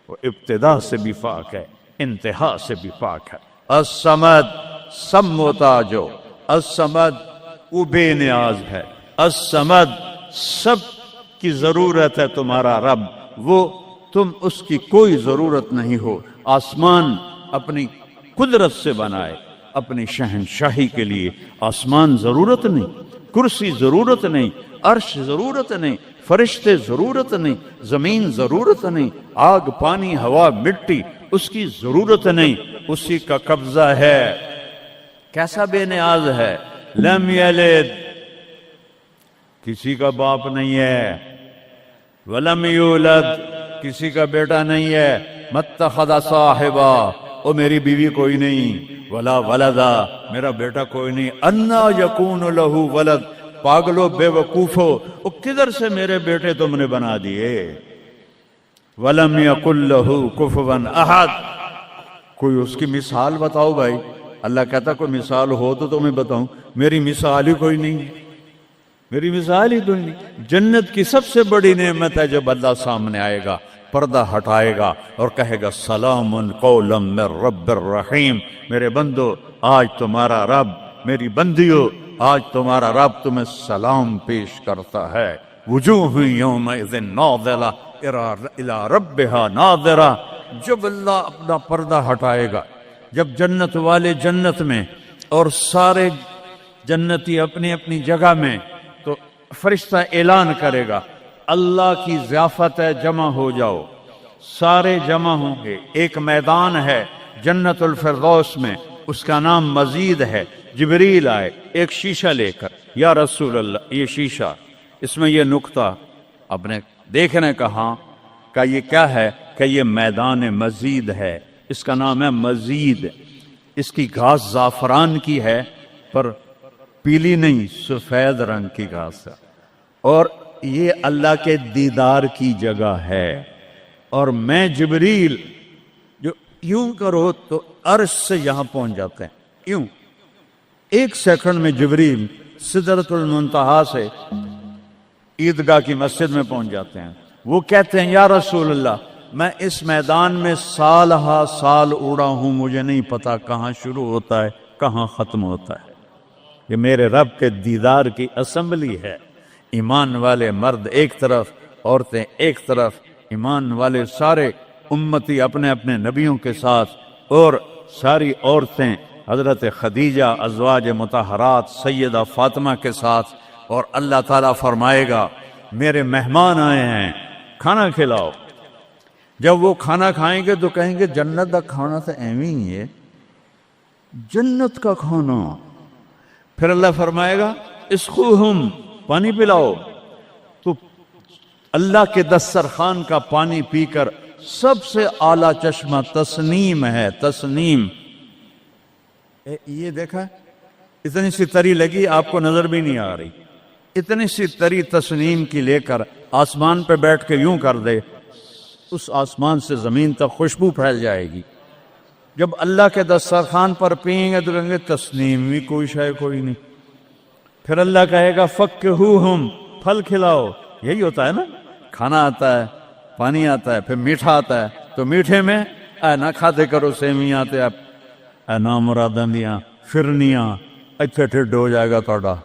وہ ابتدا سے بھی پاک ہے، انتہا سے بھی پاک ہے۔ الصمد، سم ہوتا جو، الصمد وہ بے نیاز ہے، الصمد سب کی ضرورت ہے تمہارا رب، وہ تم اس کی کوئی ضرورت نہیں ہو۔ آسمان اپنی قدرت سے بنائے، اپنی شہنشاہی کے لیے آسمان ضرورت نہیں، کرسی ضرورت نہیں، عرش ضرورت نہیں، فرشتے ضرورت نہیں، زمین ضرورت نہیں، آگ پانی ہوا مٹی اس کی ضرورت نہیں، اسی کا قبضہ ہے۔ کیسا بے نیاز ہے، لم یلد، کسی کا باپ نہیں ہے، ولم یولد، کسی کا بیٹا نہیں ہے، متخذ صاحبہ، او میری بیوی کوئی نہیں، ولا ولدا، میرا بیٹا کوئی نہیں، انا یکون لہ ولد، پاگلو بے وقوفو، او کدھر سے میرے بیٹے تم نے بنا دیے، ولم یکن لہ کفوا احد، کوئی اس کی مثال بتاؤ بھائی۔ اللہ کہتا کوئی مثال ہو تو تمہیں بتاؤں، میری مثال ہی کوئی نہیں، میری مثال ہی تو نہیں۔ جنت کی سب سے بڑی نعمت ہے جب اللہ سامنے آئے گا، پردہ ہٹائے گا اور کہے گا سلام قولا من رب الرحیم، میرے بندو آج تمہارا رب، میری بندیو آج تمہارا رب تمہیں سلام پیش کرتا ہے۔ وجوہ یومئذ ناظرہ الی ربہا ناظرہ، جب اللہ اپنا پردہ ہٹائے گا، جب جنت والے جنت میں اور سارے جنتی اپنی اپنی جگہ میں، تو فرشتہ اعلان کرے گا اللہ کی ضیافت ہے، جمع ہو جاؤ، سارے جمع ہوں گے۔ ایک میدان ہے جنت الفردوس میں، اس کا نام مزید ہے۔ جبریل آئے ایک شیشہ لے کر، یا رسول اللہ یہ شیشہ، اس میں یہ نقطہ آپ نے دیکھنے کہا کہ یہ کیا ہے، کہ یہ میدان مزید ہے، اس کا نام ہے مزید۔ اس کی گھاس زعفران کی ہے پر پیلی نہیں، سفید رنگ کی گھاس ہے، اور یہ اللہ کے دیدار کی جگہ ہے۔ اور میں جبریل جو یوں کرو تو عرش سے یہاں پہنچ جاتے ہیں، یوں ایک سیکنڈ میں جبریل سدرۃ المنتہا سے عیدگاہ کی مسجد میں پہنچ جاتے ہیں۔ وہ کہتے ہیں یا رسول اللہ میں اس میدان میں سال ہا سال اڑا ہوں، مجھے نہیں پتا کہاں شروع ہوتا ہے کہاں ختم ہوتا ہے۔ یہ میرے رب کے دیدار کی اسمبلی ہے، ایمان والے مرد ایک طرف، عورتیں ایک طرف، ایمان والے سارے امتی اپنے اپنے نبیوں کے ساتھ، اور ساری عورتیں حضرت خدیجہ ازواج مطہرات سیدہ فاطمہ کے ساتھ، اور اللہ تعالیٰ فرمائے گا میرے مہمان آئے ہیں کھانا کھلاؤ۔ جب وہ کھانا کھائیں گے تو کہیں گے جنت کا کھانا تو ایویں ہی ہے، جنت کا کھانا۔ پھر اللہ فرمائے گا اسقوہم، پانی پلاؤ، تو اللہ کے دسترخوان کا پانی پی کر سب سے اعلیٰ چشمہ تسنیم ہے، تسنیم۔ یہ دیکھا اتنی سی تری لگی آپ کو نظر بھی نہیں آ رہی، اتنی سی تری تسنیم کی لے کر آسمان پہ بیٹھ کے یوں کر دے، اس آسمان سے زمین تک خوشبو پھیل جائے گی۔ جب اللہ کے دسترخوان پر پئیں گے تو کہیں گے تسنیم بھی کوئی شے کوئی نہیں۔ پھر اللہ کہے گا فکہوہم، پھل کھلاؤ۔ یہی ہوتا ہے نا، کھانا آتا ہے، پانی آتا ہے، پھر میٹھا آتا ہے، تو میٹھے میں اے نہ کھاتے کرو سیویاں تے اے نامراداں دیاں فرنیاں، اتھے ٹھڈ ہو جائے گا توڑا۔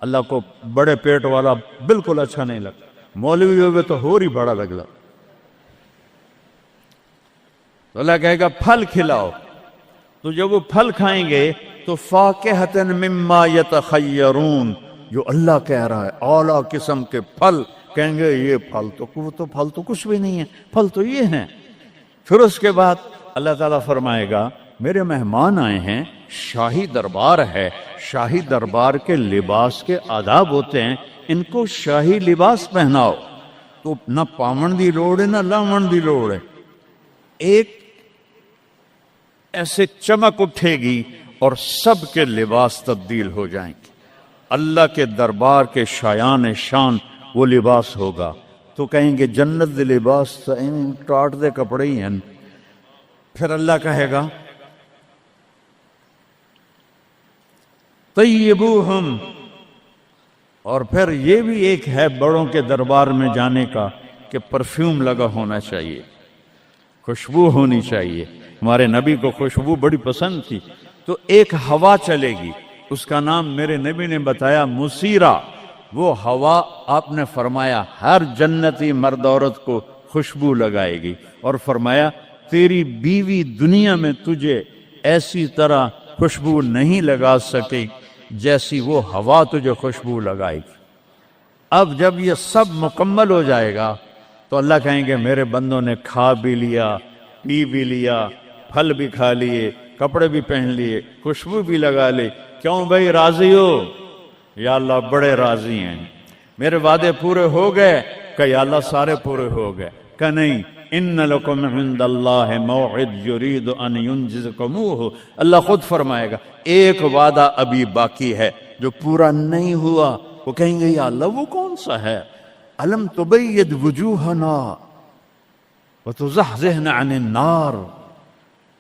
اللہ کو بڑے پیٹ والا بالکل اچھا نہیں لگتا، مولوی ہوئے تو اور ہی بڑا لگتا۔ تو اللہ کہے گا پھل کھلاؤ، تو جب وہ پھل کھائیں گے تو فاکہۃ مما یتخیرون، جو اللہ کہہ رہا ہے اعلیٰ قسم کے پھل، کہیں گے یہ پھل تو کچھ بھی نہیں ہے، پھل تو یہ ہیں۔ پھر اس کے بعد اللہ تعالیٰ فرمائے گا میرے مہمان آئے ہیں، شاہی دربار ہے، شاہی دربار کے لباس کے آداب ہوتے ہیں، ان کو شاہی لباس پہناؤ۔ تو نہ پاون دی لوڑ ہے نہ لاون دی لوڑ ہے، ایک ایسے چمک اٹھے گی اور سب کے لباس تبدیل ہو جائیں گے۔ اللہ کے دربار کے شایان شان وہ لباس ہوگا، تو کہیں گے جنت دے لباس ٹاٹ دے کپڑے ہی ہیں۔ پھر اللہ کہے گا طیبوہم، اور پھر یہ بھی ایک ہے بڑوں کے دربار میں جانے کا کہ پرفیوم لگا ہونا چاہیے، خوشبو ہونی چاہیے. ہمارے نبی کو خوشبو بڑی پسند تھی. تو ایک ہوا چلے گی، اس کا نام میرے نبی نے بتایا مسیرہ. وہ ہوا آپ نے فرمایا ہر جنتی مرد عورت کو خوشبو لگائے گی، اور فرمایا تیری بیوی دنیا میں تجھے ایسی طرح خوشبو نہیں لگا سکے جیسی وہ ہوا تجھے خوشبو لگائے گی. اب جب یہ سب مکمل ہو جائے گا تو اللہ کہیں گے میرے بندوں نے کھا بھی لیا، پی بھی لیا، پھل بھی کھا لیے، کپڑے بھی پہن لیے، خوشبو بھی لگا لی. کیوں بھائی راضی ہو؟ یا اللہ بڑے راضی ہیں، میرے وعدے پورے ہو گئے؟ کہ یا اللہ سارے پورے ہو گئے. کہ نہیں، ان لکم عند اللہ موعد یرید ان ینجزکموہ. اللہ خود فرمائے گا ایک وعدہ ابھی باقی ہے جو پورا نہیں ہوا. وہ کہیں گے یا اللہ وہ کون سا ہے؟ الم تبید وجوہنا وتزحزحنا عن النار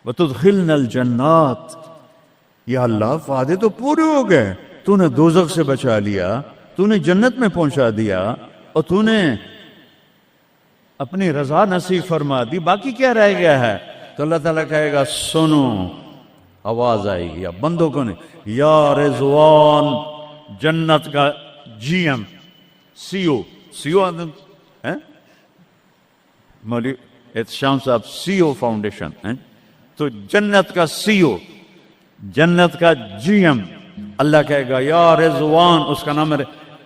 وتدخلنا الجنات. یا اللہ وعدے تو پورے ہو گئے، تو نے دوزخ سے بچا لیا، تو نے جنت میں پہنچا دیا، اور تو نے اپنی رضا نصیب فرما دی، باقی کیا رہ گیا ہے؟ تو اللہ تعالیٰ کہے گا سنو، آواز آئے گی. اب بندوں کو نہیں، یا رضوان جنت کا جی ایم سی او مولوی احتشام صاحب سی او فاؤنڈیشن، تو جنت کا سی او، جنت کا جی ایم اللہ کہے گا یا رضوان، اس کا نام ہے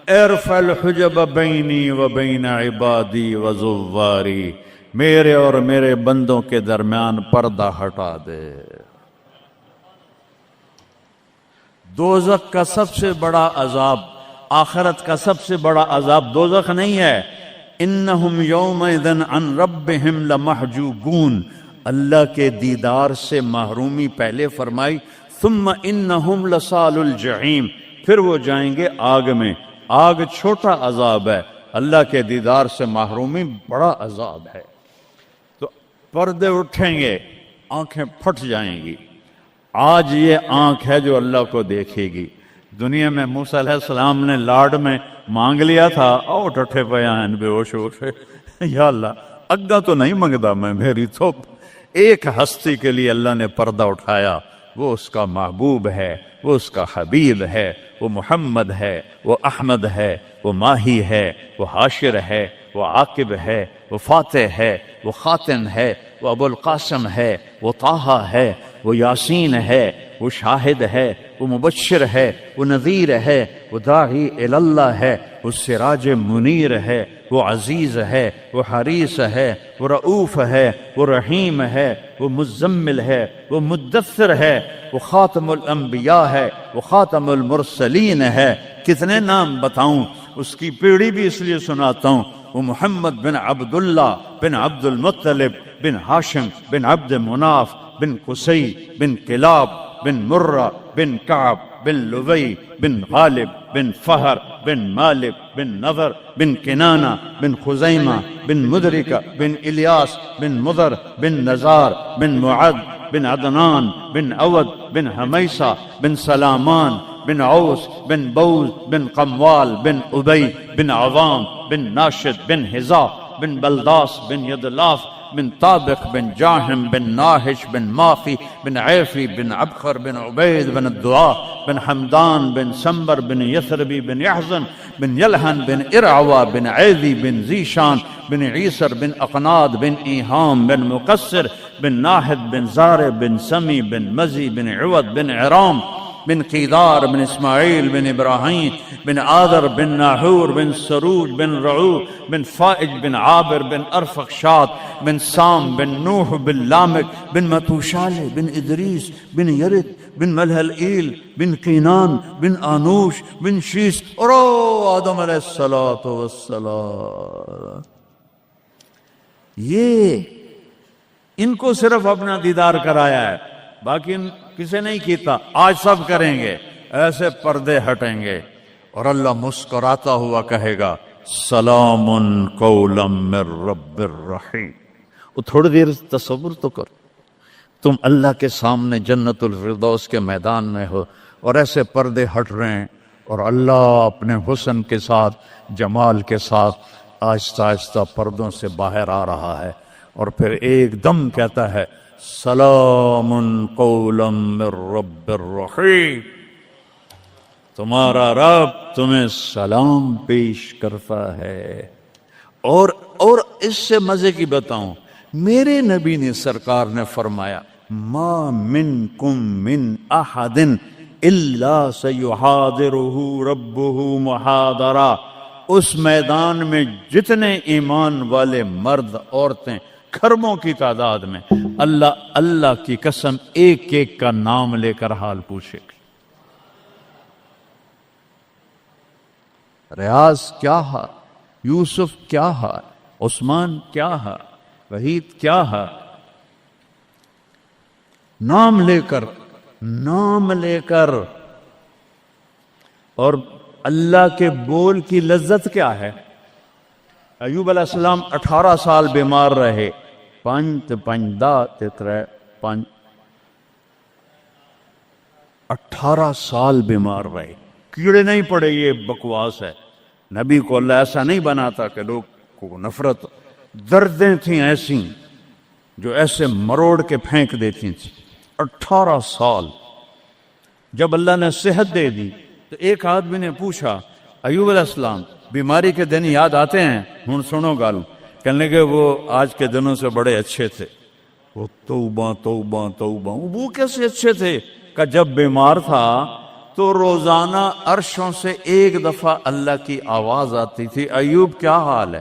ارفع الحجب بینی و بین عبادی و زواری. میرے اور میرے بندوں کے درمیان پردہ ہٹا دے. دوزخ کا سب سے بڑا عذاب، آخرت کا سب سے بڑا عذاب دوزخ نہیں ہے. انہم یومئذ عن ربہم لمحجوبون. اللہ کے دیدار سے محرومی پہلے فرمائی. ثم انہم لصال الجحیم، پھر وہ جائیں گے آگ میں. آگ چھوٹا عذاب ہے، اللہ کے دیدار سے محرومی بڑا عذاب ہے. تو پردے اٹھیں گے، آنکھیں پھٹ جائیں گی. آج یہ آنکھ ہے جو اللہ کو دیکھے گی. دنیا میں موسیٰ علیہ السلام نے لاڈ میں مانگ لیا تھا، او ٹھٹھے پیان بے ہوش ہوشے، یا اللہ اگا تو نہیں منگدا میں، میری تو ایک ہستی کے لیے اللہ نے پردہ اٹھایا. وہ اس کا محبوب ہے، وہ اس کا حبیب ہے، وہ محمد ہے، وہ احمد ہے، وہ ماہی ہے، وہ حاشر ہے، وہ عاقب ہے، وہ فاتح ہے، وہ خاتم ہے، وہ ابو القاسم ہے، وہ طٰہٰ ہے، وہ یاسین ہے، وہ شاہد ہے، وہ مبشر ہے، وہ نذیر ہے، وہ داعی الی اللہ ہے، وہ سراج منیر ہے، وہ عزیز ہے، وہ حریص ہے، وہ رؤوف ہے، وہ رحیم ہے، وہ مزمل ہے، وہ مدثر ہے، وہ خاتم الانبیاء ہے، وہ خاتم المرسلین ہے. کتنے نام بتاؤں، اس کی پیڑھی بھی اس لیے سناتا ہوں. وہ محمد بن عبداللہ بن عبد المطلب بن ہاشم بن عبد مناف بن قصی بن کلاب بن مرہ بن کعب بن لبی بن غالب بن فہر بن مالک بن نضر بن کنانہ بن خزیمہ بن مدرکہ بن الیاس بن مضر بن نزار بن معد بن عدنان بن عود بن حمیسہ بن سلامان بن عوس بن بوز بن قموال بن ابی بن عوام بن ناشد بن حذا بن بلداس بن یدلاف بن طابق بن جاہم بن ناہش بن ماخی بن عیفی بن عبخر بن عبید بن الدعاء بن حمدان بن سمبر بن یثربی بن یحزن بن یلہن بن ارعوا بن عیدی بن ذیشان بن عیسر بن اقناد بن ایہام بن مقصر بن ناحد بن زار بن سمی بن مزی بن عود بن عرام بن قیدار بن اسماعیل بن ابراہیم بن آدر بن ناحور بن سروج بن رعو بن فائج بن عابر بن ارفخشاد بن سام بن نوح بن لامک بن متوشال بن ادریس بن یرد بن ملہلئیل بن قینان بن آنوش بن شیس اور آدم علیہ السلام. یہ ان کو صرف اپنا دیدار کرایا ہے، باقی کسے نہیں کیتا. آج سب کریں گے، ایسے پردے ہٹیں گے اور اللہ مسکراتا ہوا کہے گا سلام قولا من رب الرحیم. وہ تھوڑی دیر تصور تو کرو، تم اللہ کے سامنے جنت الفردوس کے میدان میں ہو اور ایسے پردے ہٹ رہے ہیں اور اللہ اپنے حسن کے ساتھ، جمال کے ساتھ آہستہ آہستہ پردوں سے باہر آ رہا ہے، اور پھر ایک دم کہتا ہے سلام قولا من رب الرحیم، تمہارا رب تمہیں سلام پیش کرتا ہے۔ اور اس سے مزے کی بتاؤں، میرے نبی نے سرکار نے فرمایا ما منکم من احد الا سیحاضرہ ربہ محاضرہ، اس میدان میں جتنے ایمان والے مرد عورتیں کھربوں کی تعداد میں، اللہ کی قسم ایک ایک کا نام لے کر حال پوچھے گا۔ ریاض کیا ہے، یوسف کیا ہے، عثمان کیا ہے، وحید کیا ہے، نام لے کر۔ اور اللہ کے بول کی لذت کیا ہے؟ ایوب علیہ السلام 18 سال بیمار رہے، 18 سال بیمار رہے، کیڑے نہیں پڑے، یہ بکواس ہے۔ نبی کو اللہ ایسا نہیں بناتا کہ لوگ کو نفرت، دردیں تھیں ایسی جو ایسے مروڑ کے پھینک دیتی تھیں۔ 18 سال جب اللہ نے صحت دے دی تو ایک آدمی نے پوچھا ایوب علیہ السلام بیماری کے دن یاد آتے ہیں؟ ہن سنو گالوں، کہنے کہ وہ آج کے دنوں سے بڑے اچھے تھے، وہ توبہ توبہ توبہ، وہ کیسے اچھے تھے؟ کہ جب بیمار تھا تو روزانہ عرشوں سے ایک دفعہ اللہ کی آواز آتی تھی ایوب کیا حال ہے؟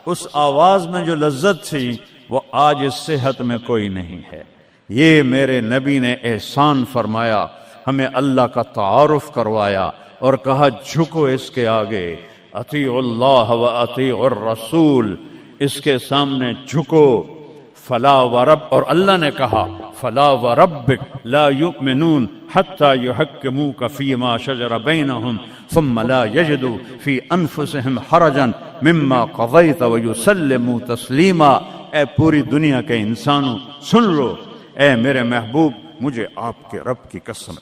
اس آواز میں جو لذت تھی وہ آج اس صحت میں کوئی نہیں ہے۔ یہ میرے نبی نے احسان فرمایا، ہمیں اللہ کا تعارف کروایا اور کہا جھکو اس کے آگے، اطیع اللہ و اطیع الرسول، اس کے سامنے جھکو۔ فلا ورب، اور اللہ نے کہا فلا وربک لا یؤمنون حتی یحکموک فیما شجر بینہم ثم لا یجدوا فی انفسہم حرجا مما قضیت ویسلموا تسلیما۔ اے پوری دنیا کے انسانوں سن لو، اے میرے محبوب مجھے آپ کے رب کی قسم،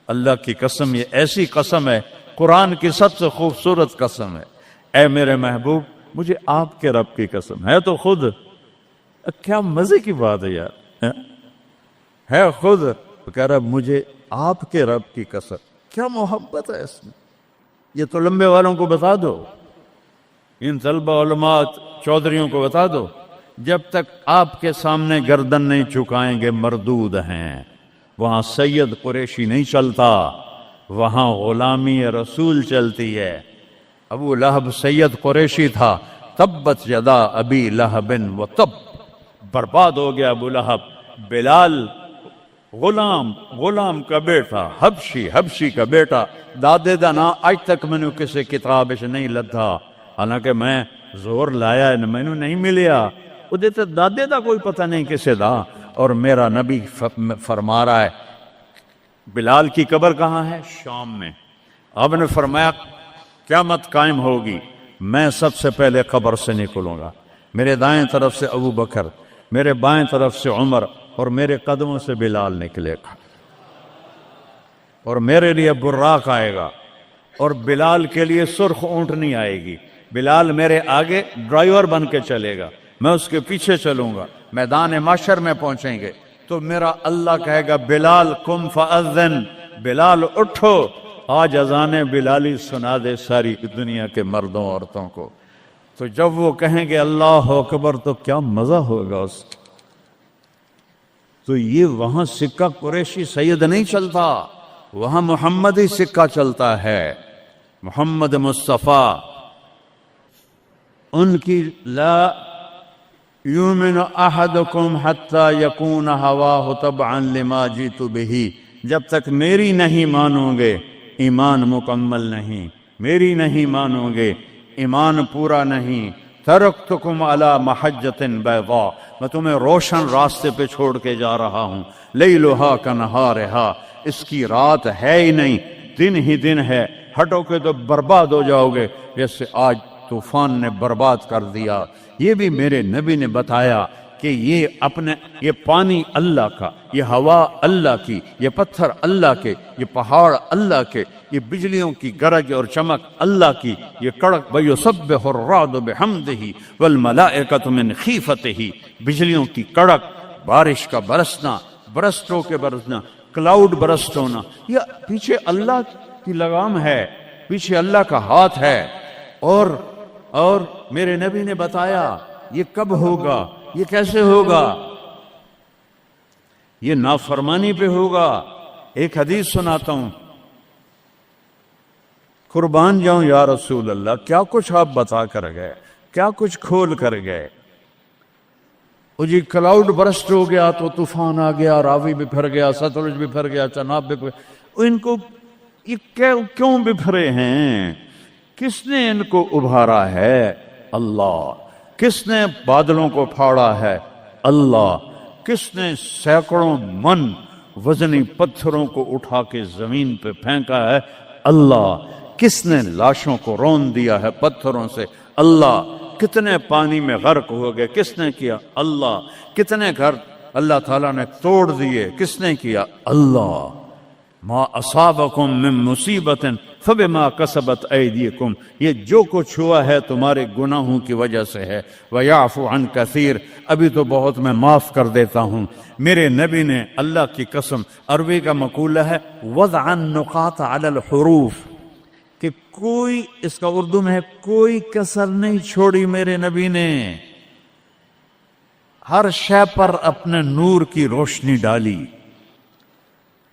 اللہ کی قسم، یہ ایسی قسم ہے، قرآن کی سب سے خوبصورت قسم ہے، اے میرے محبوب مجھے آپ کے رب کی قسم ہے۔ تو خود کیا مزے کی بات ہے یار، ہے خود کہہ رہا مجھے آپ کے رب کی قسم، کیا محبت ہے اس میں۔ یہ تو لمبے والوں کو بتا دو، ان طلبہ علماء چودھریوں کو بتا دو، جب تک آپ کے سامنے گردن نہیں جھکائیں گے مردود ہیں۔ وہاں سید قریشی نہیں چلتا، وہاں غلامی رسول چلتی ہے۔ ابو لہب سید قریشی تھا، تبت یدا ابی لہب و تب، برباد ہو گیا ابو لہب۔ بلال غلام کا بیٹا، حبشی کا بیٹا، دادے دا نا آج تک میں نے کسی کتاب سے نہیں لدھا، حالانکہ میں زور لایا ہے میں نے نہیں ملیا، وہ دیتے دادے دا کوئی پتہ نہیں کسے دا۔ اور میرا نبی فرما رہا ہے بلال کی قبر کہاں ہے؟ شام میں۔ آپ نے فرمایا قیامت قائم ہوگی، میں سب سے پہلے قبر سے نکلوں گا، میرے دائیں طرف سے ابو بکر، میرے بائیں طرف سے عمر، اور میرے قدموں سے بلال نکلے گا، اور میرے لیے براق آئے گا، اور بلال کے لیے سرخ اونٹنی آئے گی۔ بلال میرے آگے ڈرائیور بن کے چلے گا، میں اس کے پیچھے چلوں گا، میدان محشر میں پہنچیں گے تو میرا اللہ کہے گا بلال قم فاذن، بلال اٹھو، آج اذان بلالی سنا دے ساری دنیا کے مردوں عورتوں کو۔ تو جب وہ کہیں گے اللہ اکبر تو کیا مزہ ہوگا اس کا۔ تو یہ وہاں سکہ قریشی سید نہیں چلتا، وہاں محمدی سکہ چلتا ہے، محمد مصطفیٰ۔ ان کی لا یؤمن احدکم حتی یکون ہواہ تبعا لما جئت بہ، جب تک میری نہیں مانو گے ایمان مکمل نہیں، میری نہیں مانو گے ایمان پورا نہیں۔ ترکتکم علی محجۃ بیضاء، میں تمہیں روشن راستے پہ چھوڑ کے جا رہا ہوں، لیلھا کنہارھا، اس کی رات ہے ہی نہیں، دن ہی دن ہے، ہٹو کے تو برباد ہو جاؤ گے جیسے آج طوفان نے برباد کر دیا۔ یہ بھی میرے نبی نے بتایا کہ یہ پانی اللہ کا، یہ ہوا اللہ کی، یہ پتھر اللہ کے، یہ پہاڑ اللہ کے، یہ بجلیوں کی گرج اور چمک اللہ کی، یہ کڑک وَيُسَبِّحُ الرَّعْدُ بِحَمْدِهِ وَالْمَلَائِكَةُ مِنْ خِيفَتِهِ، بجلیوں کی کڑک، بارش کا برسنا، برسٹوں کے برسنا، کلاؤڈ برسٹ ہونا، یہ پیچھے اللہ کی لگام ہے، پیچھے اللہ کا ہاتھ ہے۔ اور میرے نبی نے بتایا یہ کب ہوگا، یہ کیسے ہوگا، یہ نافرمانی پہ ہوگا۔ ایک حدیث سناتا ہوں، قربان جاؤں یا رسول اللہ، کیا کچھ آپ بتا کر گئے، کیا کچھ کھول کر گئے۔ وہ جی کلاؤڈ برسٹ ہو گیا تو طوفان آ گیا، راوی بکھر گیا، ستلج بکھر گیا، چناب بکھر گیا، ان کو یہ کیوں بکھرے ہیں؟ کس نے ان کو ابھارا ہے؟ اللہ۔ کس نے بادلوں کو پھاڑا ہے؟ اللہ۔ کس نے سینکڑوں من وزنی پتھروں کو اٹھا کے زمین پہ پھینکا ہے؟ اللہ۔ کس نے لاشوں کو رون دیا ہے پتھروں سے؟ اللہ۔ کتنے پانی میں غرق ہو گئے، کس نے کیا؟ اللہ۔ کتنے گھر اللہ تعالیٰ نے توڑ دیے، کس نے کیا؟ اللہ۔ ما اصابکم من مصیبت فبما کسبت ایدیکم، یہ جو کچھ ہوا ہے تمہارے گناہوں کی وجہ سے ہے۔ ویعفو عن کثیر، ابھی تو بہت میں معاف کر دیتا ہوں۔ میرے نبی نے اللہ کی قسم، عربی کا مقولہ ہے وضع النقاط علی الحروف، کہ کوئی، اس کا اردو میں ہے کوئی کسر نہیں چھوڑی میرے نبی نے، ہر شے پر اپنے نور کی روشنی ڈالی۔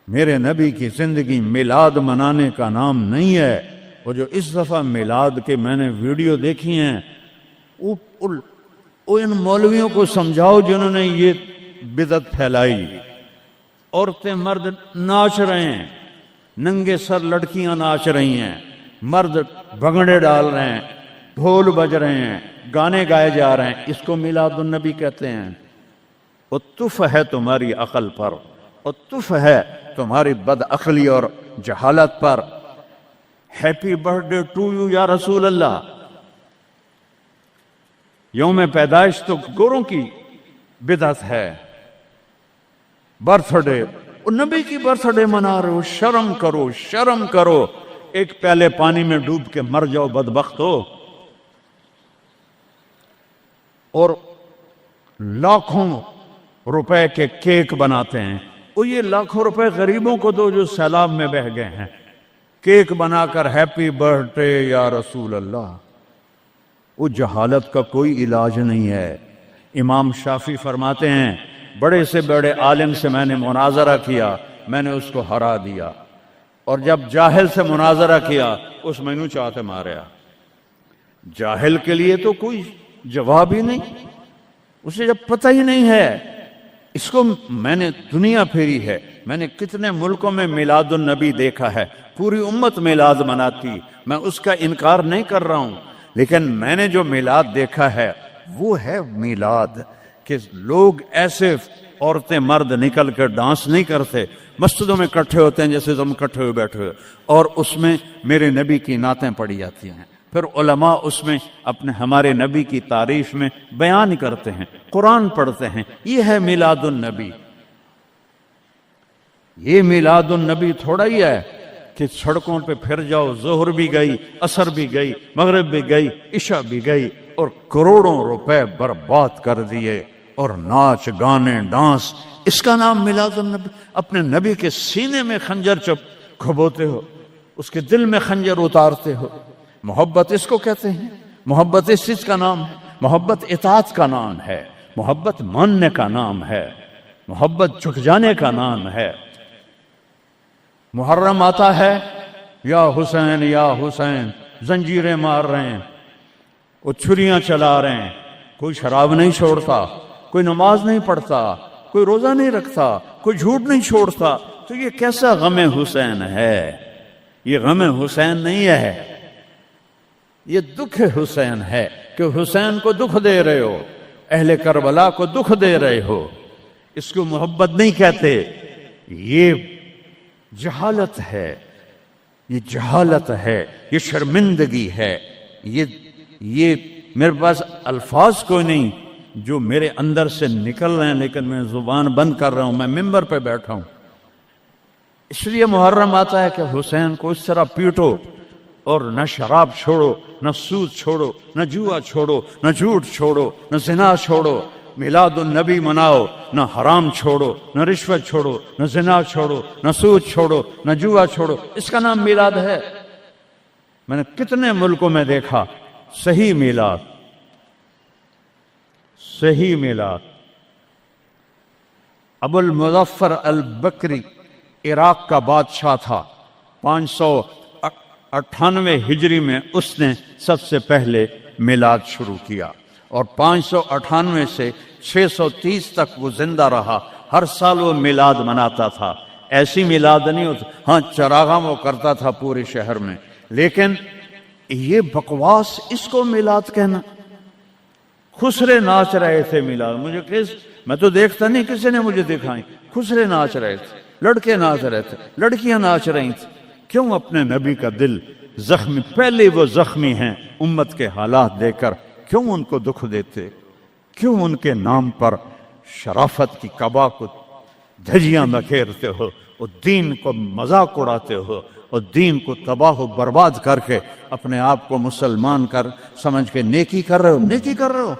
میرے نبی کی زندگی میلاد منانے کا نام نہیں ہے۔ وہ جو اس دفعہ میلاد کے میں نے ویڈیو دیکھی ہیں، ان مولویوں کو سمجھاؤ جنہوں نے یہ بدعت پھیلائی۔ عورتیں مرد ناچ رہے ہیں، ننگے سر لڑکیاں ناچ رہی ہیں، مرد بھنگڑے ڈال رہے ہیں، ڈھول بج رہے ہیں، گانے گائے جا رہے ہیں، اس کو میلاد النبی کہتے ہیں۔ وہ تف ہے تمہاری عقل پر، اور تف ہے تمہاری بد عقلی اور جہالت پر۔ ہیپی برتھ ڈے ٹو یو یا رسول اللہ، یوم پیدائش تو گوروں کی بدعت ہے۔ برتھ ڈے، نبی کی برتھ ڈے منا رہے ہو، شرم کرو، شرم کرو۔ ایک پیالے پانی میں ڈوب کے مر جاؤ بدبخت ہو۔ اور لاکھوں روپے کے کیک بناتے ہیں، وہ یہ لاکھوں روپے غریبوں کو دو جو سیلاب میں بہہ گئے ہیں، کیک بنا کر ہیپی برتھ ڈے یا رسول اللہ۔ وہ جہالت کا کوئی علاج نہیں ہے۔ امام شافعی فرماتے ہیں بڑے سے بڑے عالم سے میں نے مناظرہ کیا، میں نے اس کو ہرا دیا، اور جب جاہل سے مناظرہ کیا اس مینو چاہتے ماریا۔ جاہل کے لیے تو کوئی جواب ہی نہیں، اسے جب پتہ ہی نہیں ہے۔ اس کو میں نے دنیا پھیری ہے، میں نے کتنے ملکوں میں میلاد النبی دیکھا ہے، پوری امت میلاد مناتی، میں اس کا انکار نہیں کر رہا ہوں، لیکن میں نے جو میلاد دیکھا ہے وہ ہے میلاد کہ لوگ ایسے، عورتیں مرد نکل کر ڈانس نہیں کرتے، مسجدوں میں اکٹھے ہوتے ہیں جیسے تم اکٹھے ہوئے بیٹھے ہوئے، اور اس میں میرے نبی کی نعتیں پڑھی جاتی ہیں، پھر علماء اس میں اپنے ہمارے نبی کی تعریف میں بیان کرتے ہیں، قرآن پڑھتے ہیں۔ یہ ہے میلاد النبی۔ یہ میلاد النبی تھوڑا ہی ہے کہ سڑکوں پہ پھر جاؤ، ظہر بھی گئی، عصر بھی گئی، مغرب بھی گئی، عشاء بھی گئی، اور کروڑوں روپے برباد کر دیے، اور ناچ گانے ڈانس، اس کا نام میلاد النبی۔ اپنے نبی کے سینے میں خنجر کھبوتے ہو، اس کے دل میں خنجر اتارتے ہو۔ محبت اس کو کہتے ہیں، محبت اس چیز کا نام ہے، محبت اطاعت کا نام ہے، محبت ماننے کا نام ہے، محبت جھک جانے کا نام ہے۔ محرم آتا ہے، یا حسین یا حسین، زنجیریں مار رہے ہیں، وہ چھریاں چلا رہے ہیں، کوئی شراب نہیں چھوڑتا، کوئی نماز نہیں پڑھتا، کوئی روزہ نہیں رکھتا، کوئی جھوٹ نہیں چھوڑتا، تو یہ کیسا غم حسین ہے؟ یہ غم حسین نہیں ہے، یہ دکھ حسین ہے کہ حسین کو دکھ دے رہے ہو، اہل کربلا کو دکھ دے رہے ہو۔ اس کو محبت نہیں کہتے، یہ جہالت ہے، یہ جہالت ہے، یہ شرمندگی ہے، یہ میرے پاس الفاظ کوئی نہیں جو میرے اندر سے نکل رہے ہیں لیکن میں زبان بند کر رہا ہوں، میں ممبر پہ بیٹھا ہوں۔ اس لیے محرم آتا ہے کہ حسین کو اس طرح پیٹو، اور نہ شراب چھوڑو، نہ سود چھوڑو، نہ جوا چھوڑو، نہ جھوٹ چھوڑو، نہ زنا چھوڑو، میلاد النبی مناؤ، نہ حرام چھوڑو، نہ رشوت چھوڑو، نہ زنا چھوڑو، نہ سود چھوڑو، نہ جوا چھوڑو۔ اس کا نام میلاد ہے۔ میں نے کتنے ملکوں میں دیکھا صحیح میلاد، صحیح میلاد۔ ابو المظفر البکری عراق کا بادشاہ تھا، 598 ہجری میں اس نے سب سے پہلے میلاد شروع کیا، اور 598 سے 630 تک وہ زندہ رہا۔ ہر سال وہ میلاد مناتا تھا۔ ایسی میلاد نہیں ہوتا، ہاں چراغاں وہ کرتا تھا پورے شہر میں، لیکن یہ بکواس، اس کو میلاد کہنا۔ خسرے ناچ رہے تھے میلاد، مجھے میں تو دیکھتا نہیں، کسی نے مجھے دکھائی۔ خسرے ناچ رہے تھے، لڑکے ناچ رہے تھے، لڑکیاں ناچ رہی تھیں۔ کیوں اپنے نبی کا دل زخمی، پہلے وہ زخمی ہیں امت کے حالات دے کر، کیوں ان کو دکھ دیتے؟ کیوں ان کے نام پر شرافت کی قبا کو دھجیاں بکھیرتے ہو، اور دین کو مذاق اڑاتے ہو، اور دین کو تباہ و برباد کر کے اپنے آپ کو مسلمان کر سمجھ کے نیکی کر رہے ہو؟ نیکی کر رہے ہو؟